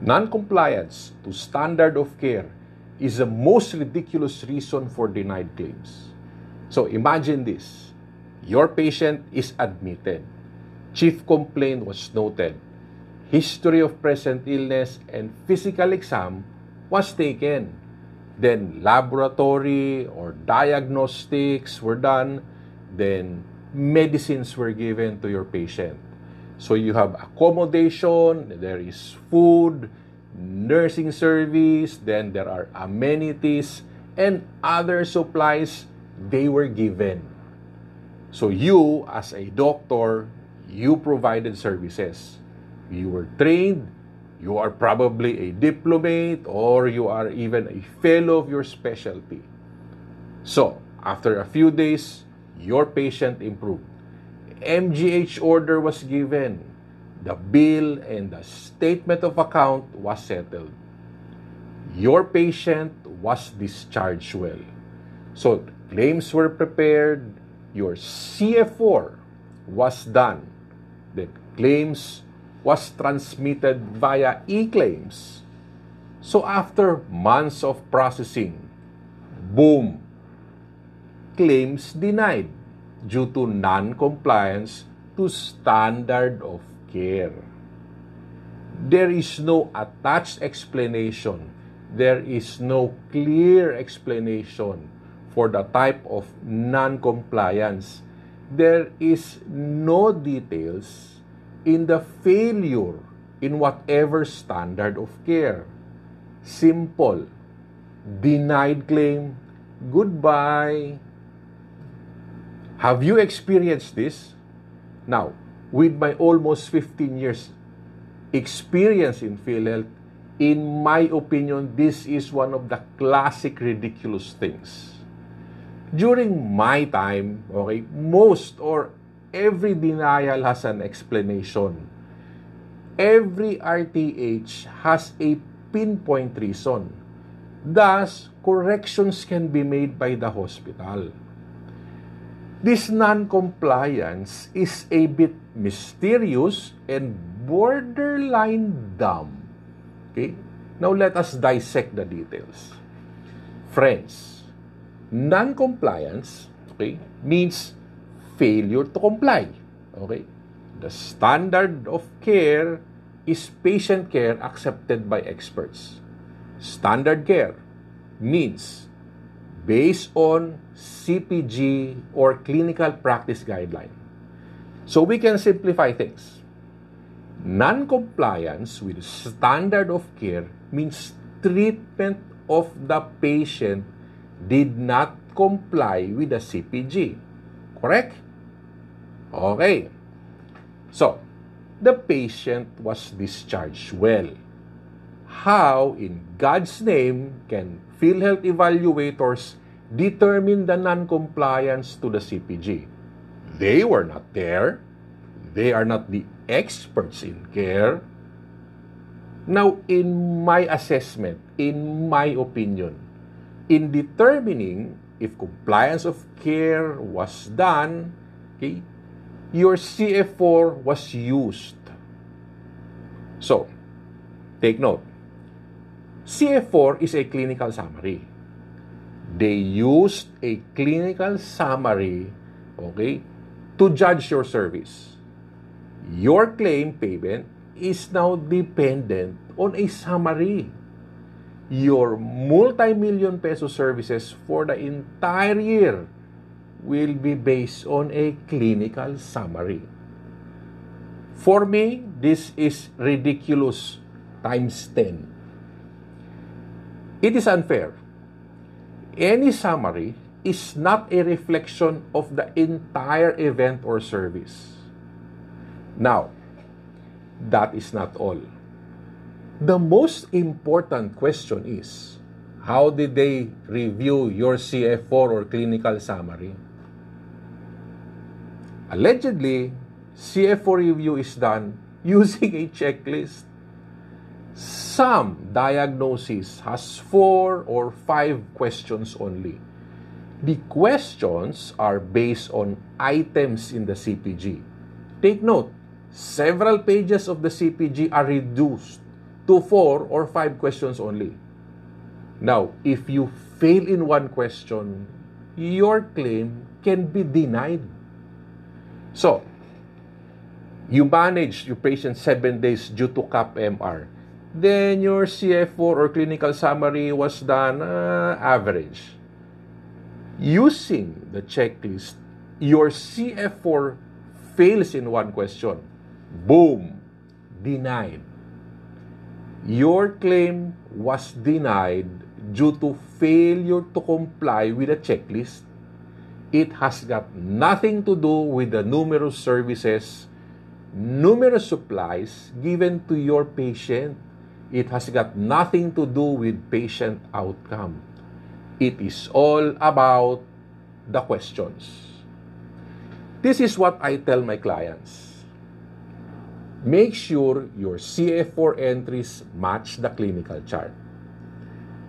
Non-compliance to standard of care is the most ridiculous reason for denied claims. So imagine this. Your patient is admitted. Chief complaint was noted. History of present illness and physical exam was taken. Then laboratory or diagnostics were done. Then medicines were given to your patient. So you have accommodation, there is food, nursing service, then there are amenities, and other supplies they were given. So you, as a doctor, you provided services. You were trained, you are probably a diplomate, or you are even a fellow of your specialty. So, after a few days, your patient improved. MGH order was given. The bill and the statement of account was settled. Your patient was discharged well. So, claims were prepared. Your CF4 was done. The claims was transmitted via e-claims. So, after months of processing, boom, claims denied due to non-compliance to standard of care. There is no attached explanation. There is no clear explanation for the type of non-compliance. There is no details in the failure in whatever standard of care. Simple. Denied claim. Goodbye. Have you experienced this? Now, with my almost 15 years experience in PhilHealth, in my opinion, this is one of the classic ridiculous things. During my time, okay, most or every denial has an explanation. Every RTH has a pinpoint reason. Thus, corrections can be made by the hospital. This non-compliance is a bit mysterious and borderline dumb. Okay? Now, let us dissect the details. Friends, non-compliance, okay, means failure to comply. Okay? The standard of care is patient care accepted by experts. Standard care means based on CPG or clinical practice guideline. So we can simplify things. Non-compliance with standard of care means treatment of the patient did not comply with the CPG. Correct? Okay. So, the patient was discharged well. How, in God's name, can PhilHealth evaluators determine the non-compliance to the CPG? They were not there. They are not the experts in care. Now, in my assessment, in my opinion, in determining if compliance of care was done, okay, your CF4 was used. So, take note. CF4 is a clinical summary. They used a clinical summary, okay, to judge your service. Your claim payment is now dependent on a summary. Your multi-million peso services for the entire year will be based on a clinical summary. For me, this is ridiculous times 10. It is unfair. Any summary is not a reflection of the entire event or service. Now, that is not all. The most important question is, how did they review your CF4 or clinical summary? Allegedly, CF4 review is done using a checklist. Some diagnosis has 4 or 5 questions only. The questions are based on items in the CPG. Take note, several pages of the CPG are reduced to to 4 or 5 questions only. Now, if you fail in one question, your claim can be denied. So, you manage your patient 7 days due to CAP-MR. Then your CF4 or clinical summary was done average. Using the checklist, your CF4 fails in one question. Boom! Denied. Your claim was denied due to failure to comply with the checklist. It has got nothing to do with the numerous services, numerous supplies given to your patient. It has got nothing to do with patient outcome. It is all about the questions. This is what I tell my clients. Make sure your CF4 entries match the clinical chart.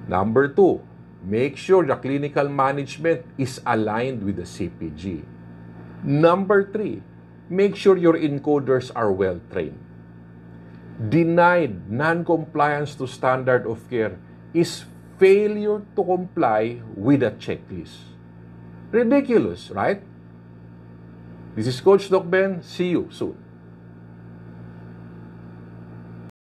Number 2, make sure the clinical management is aligned with the CPG. Number 3, make sure your encoders are well trained. Denied non-compliance to standard of care is failure to comply with a checklist. Ridiculous, right? This is Coach Doc Ben. See you soon.